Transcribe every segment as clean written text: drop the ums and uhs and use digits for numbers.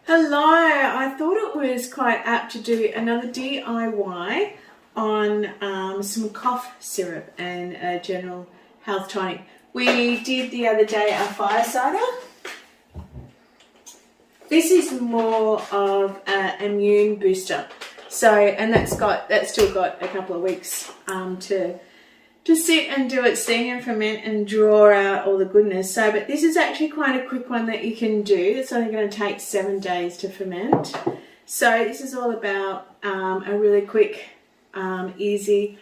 Hello, I thought it was quite apt to do another DIY on some cough syrup and a general health tonic. We did the other day a fire cider. This is more of an immune booster. So, and that's still got a couple of weeks to sit and do its thing and ferment and draw out all the goodness. So, but this is actually quite a quick one that you can do. It's only going to take 7 days to ferment. So this is all about a really quick, easy,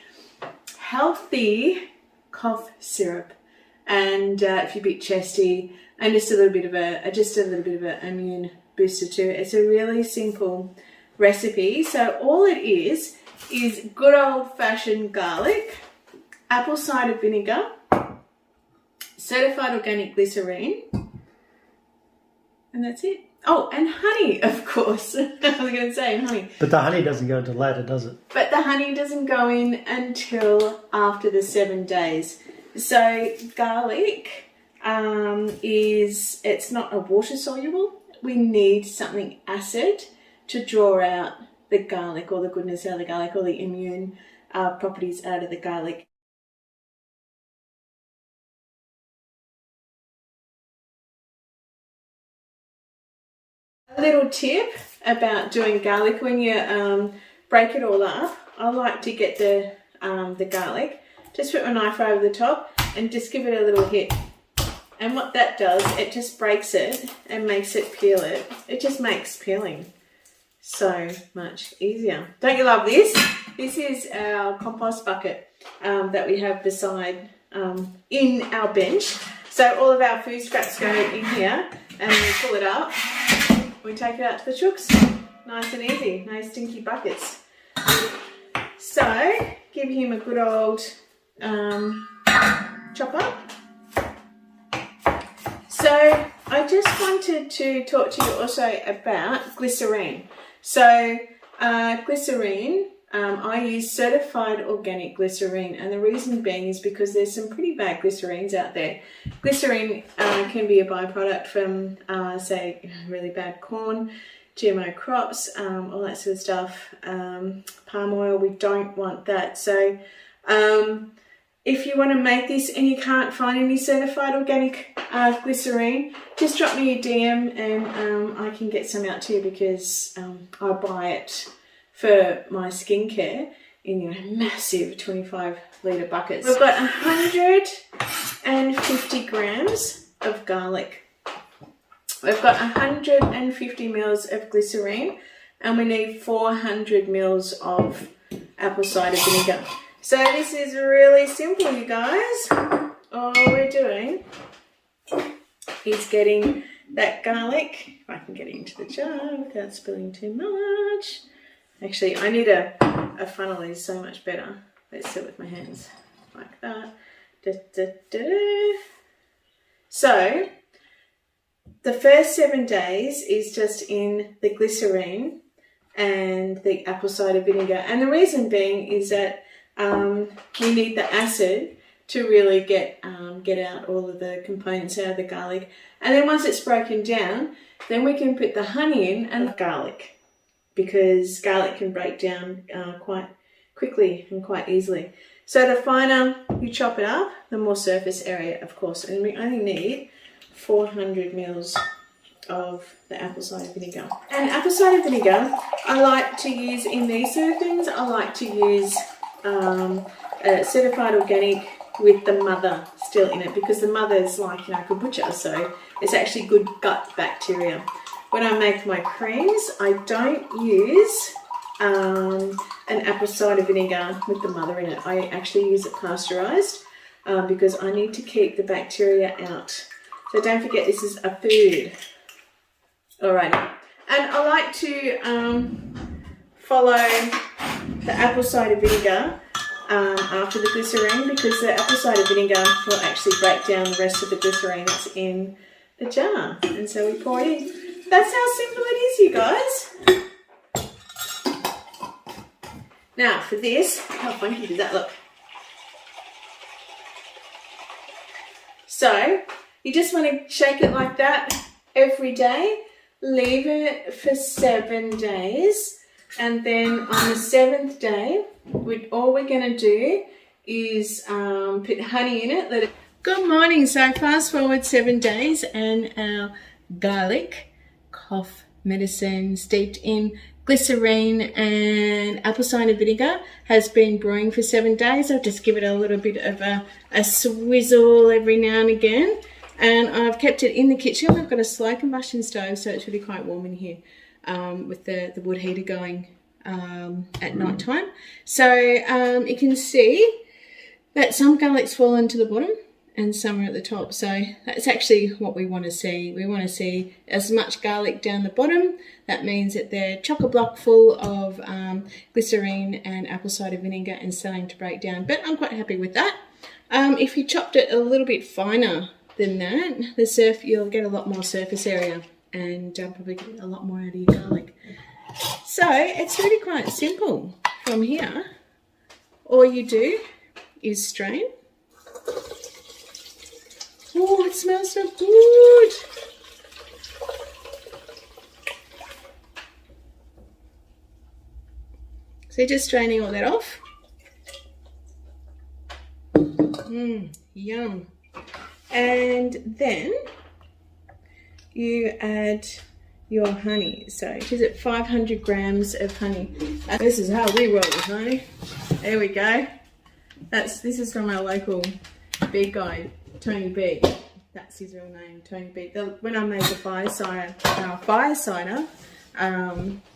healthy cough syrup. And if you're a bit chesty, and just a little bit of an immune booster too. It's a really simple recipe. So all it is good old-fashioned garlic, apple cider vinegar, certified organic glycerine, and that's it. Oh, and honey, of course. I was going to say honey. But the honey doesn't go until later, does it? But the honey doesn't go in until after the 7 days. So garlic it's not a water soluble. We need something acid to draw out the garlic, or the goodness out of the garlic, or the immune properties out of the garlic. A little tip about doing garlic: when you break it all up, I like to get the garlic, just put my knife over the top and just give it a little hit. And what that does, it just breaks it and makes it peel it. It just makes peeling so much easier. Don't you love this? This is our compost bucket that we have beside in our bench. So all of our food scraps go in here, and we pull it up. We take it out to the chooks. Nice and easy. No stinky buckets. So give him a good old chop up. So I just wanted to talk to you also about glycerine. So glycerine, I use certified organic glycerine, and the reason being is because there's some pretty bad glycerines out there. Glycerine can be a byproduct from, say, really bad corn, GMO crops, all that sort of stuff. Palm oil, we don't want that. So if you want to make this and you can't find any certified organic glycerine, just drop me a DM and I can get some out to you, because I buy it for my skincare in massive 25-litre buckets. We've got 150 grams of garlic. We've got 150 mils of glycerine, and we need 400 mils of apple cider vinegar. So this is really simple, you guys. All we're doing is getting that garlic, if I can get it into the jar without spilling too much. Actually, I need a funnel. Is so much better. Let's do it with my hands like that. So the first 7 days is just in the glycerine and the apple cider vinegar, and the reason being is that we need the acid to really get out all of the components out of the garlic. And then once it's broken down, then we can put the honey in and garlic, because garlic can break down quite quickly and quite easily. So the finer you chop it up, the more surface area, of course. And we only need 400 mils of the apple cider vinegar. And apple cider vinegar, I like to use in these sort of things. I like to use certified organic with the mother still in it, because the mother is like, kombucha, so it's actually good gut bacteria. When I make my creams, I don't use an apple cider vinegar with the mother in it. I actually use it pasteurized because I need to keep the bacteria out. So don't forget, this is a food. Alrighty. And I like to follow the apple cider vinegar after the glycerine, because the apple cider vinegar will actually break down the rest of the glycerine that's in the jar. And so we pour it in. That's how simple it is, you guys. Now for this, how funky does that look? So you just want to shake it like that every day. leave it for 7 days, and then on the 7th day, all we're going to do is put honey in it. Let it. Good morning. So fast forward 7 days, and our garlic cough medicine steeped in glycerine and apple cider vinegar has been brewing for 7 days. I'll just give it a little bit of a swizzle every now and again. And I've kept it in the kitchen. We've got a slow combustion stove, so it's really quite warm in here with the wood heater going at night time. So you can see that some garlic's fallen to the bottom and some are at the top. So that's actually what we want to see. We want to see as much garlic down the bottom. That means that they're chock-a-block full of glycerine and apple cider vinegar and starting to break down. But I'm quite happy with that. If you chopped it a little bit finer than that, you'll get a lot more surface area and probably get a lot more out of your garlic. So it's really quite simple. From here, all you do is strain. Oh, it smells so good. So you're just straining all that off. Yum. And then you add your honey. So is it 500 grams of honey? This is how we roll with honey. There we go. This is from our local bee guy, Tony B. That's his real name, Tony B. When I made the fire cider,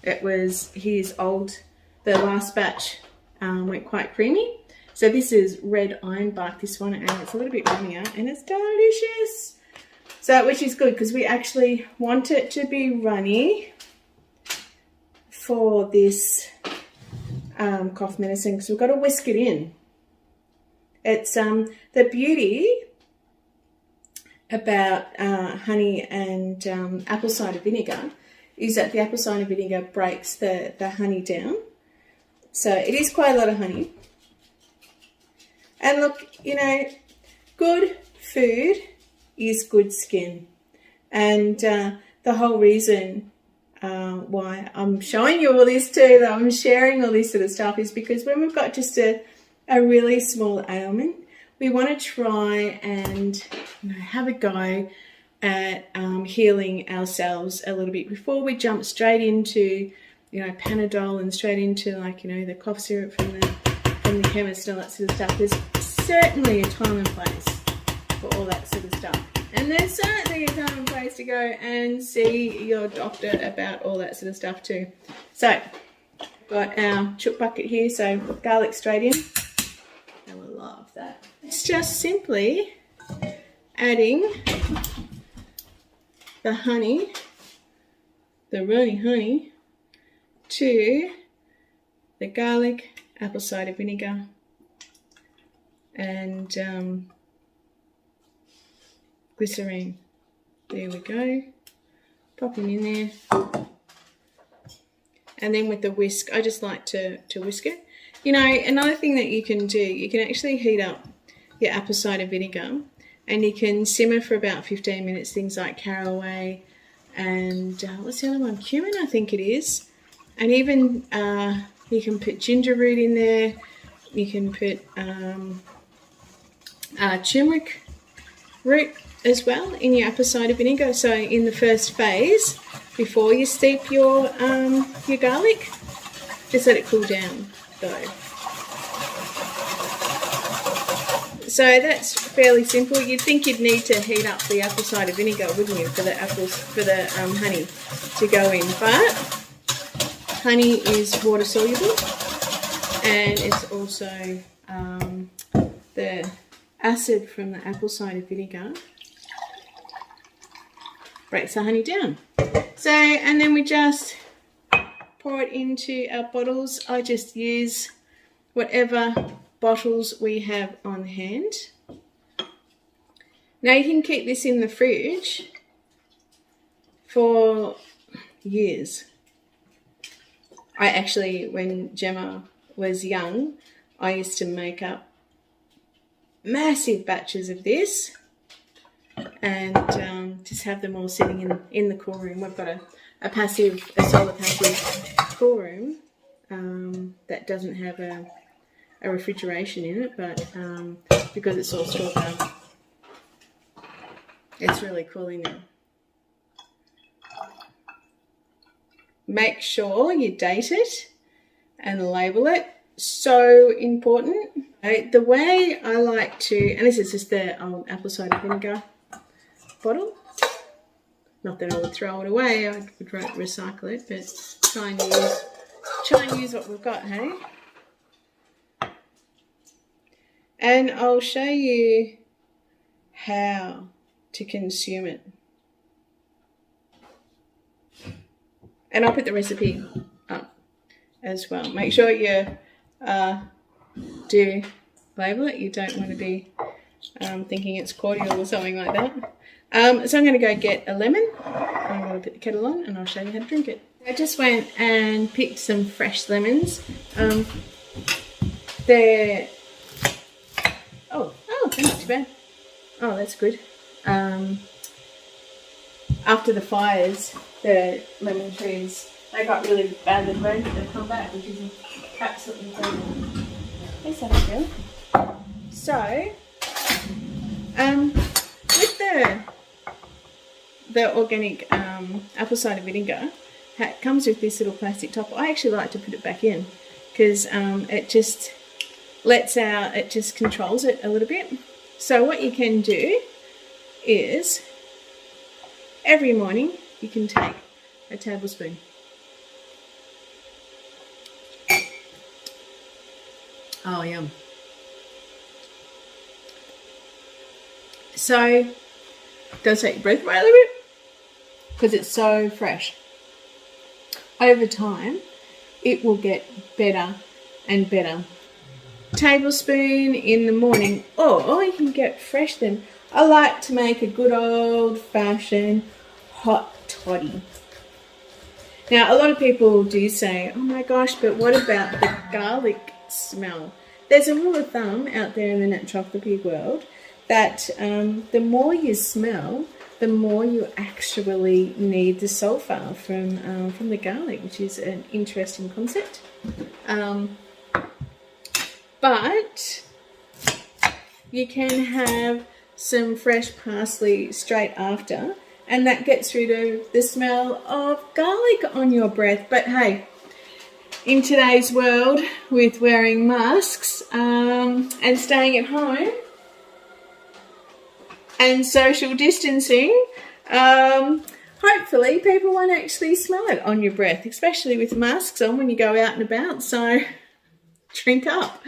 it was his the last batch went quite creamy. So this is red ironbark, this one, and it's a little bit runnier and it's delicious. So, which is good because we actually want it to be runny for this cough medicine because we've got to whisk it in. It's the beauty about honey and apple cider vinegar is that the apple cider vinegar breaks the honey down. So it is quite a lot of honey. And look, you know, good food is good skin. And the whole reason why I'm showing you all this too, that I'm sharing all this sort of stuff, is because when we've got just a really small ailment, we want to try and have a go at healing ourselves a little bit before we jump straight into, Panadol and straight into the cough syrup from the chemist and all that sort of stuff. There's certainly a time and place for all that sort of stuff. And there's certainly a time and place to go and see your doctor about all that sort of stuff too. So, got our chook bucket here, so garlic straight in. I will love that. It's just simply adding the honey, the runny honey, to the garlic, apple cider vinegar, and glycerine. There we go. Pop them in there. And then with the whisk, I just like to whisk it. Another thing that you can do, you can actually heat up your apple cider vinegar and you can simmer for about 15 minutes, things like caraway and what's the other one? Cumin, I think it is. And even you can put ginger root in there. You can put turmeric root as well in your apple cider vinegar. So in the first phase, before you steep your garlic, just let it cool down though. So that's fairly simple. You'd think you'd need to heat up the apple cider vinegar, wouldn't you, for the honey to go in. But honey is water soluble, and it's also the acid from the apple cider vinegar breaks the honey down. So, and then we just pour it into our bottles. I just use whatever bottles we have on hand. Now you can keep this in the fridge for years. I actually, when Gemma was young, I used to make up massive batches of this and just have them all sitting in the cool room. We've got solar passive cool room that doesn't have a refrigeration in it, but because it's all stored up, it's really cool in there. Make sure you date it and label it. So important. The way I like to, and this is just the old apple cider vinegar bottle. Not that I would throw it away, I would recycle it, but try and use what we've got, hey? And I'll show you how to consume it. And I'll put the recipe up as well. Make sure you do label it. You don't want to be thinking it's cordial or something like that. So I'm going to go get a lemon. I'm going to put the kettle on and I'll show you how to drink it. I just went and picked some fresh lemons. They're not too bad. Oh, that's good. After the fires, the lemon trees, they got really badly burned, but they've come back because of absolutely incredible. Yes, I feel. So, with the organic apple cider vinegar, it comes with this little plastic top. I actually like to put it back in because it just it just controls it a little bit. So what you can do is every morning you can take a tablespoon. Oh, yum. So it does take your breath away a little bit because it's so fresh. Over time, it will get better and better. Tablespoon in the morning, or you can get fresh then. I like to make a good old-fashioned hot toddy. Now, a lot of people do say, oh my gosh, but what about the garlic smell? There's a rule of thumb out there in the naturopathy world that the more you smell, the more you actually need the sulfur from the garlic, which is an interesting concept. But you can have some fresh parsley straight after, and that gets rid of the smell of garlic on your breath. But hey, in today's world with wearing masks and staying at home and social distancing, hopefully people won't actually smell it on your breath, especially with masks on when you go out and about. So drink up.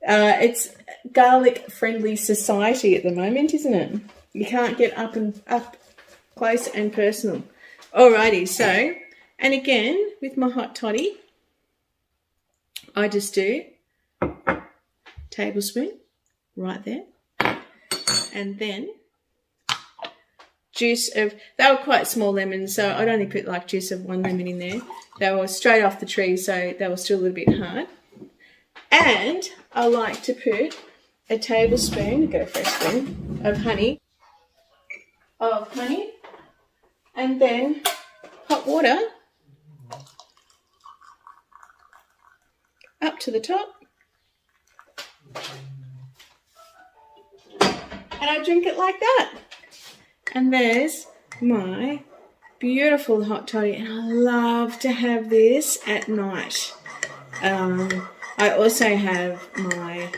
It's garlic-friendly society at the moment, isn't it? You can't get up close and personal. Alrighty, so, and again, with my hot toddy, I just do tablespoon right there. And then juice of, they were quite small lemons, so I'd only put like juice of one lemon in there. They were straight off the tree, so they were still a little bit hard. And I like to put a tablespoon, go for a spoon, of honey, and then hot water up to the top. And I drink it like that. And there's my beautiful hot toddy, and I love to have this at night. I also have my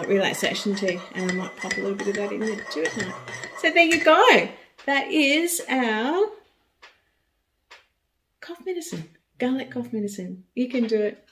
relaxation tea, and I might pop a little bit of that in there too at night. So there you go. That is our cough medicine, garlic cough medicine. You can do it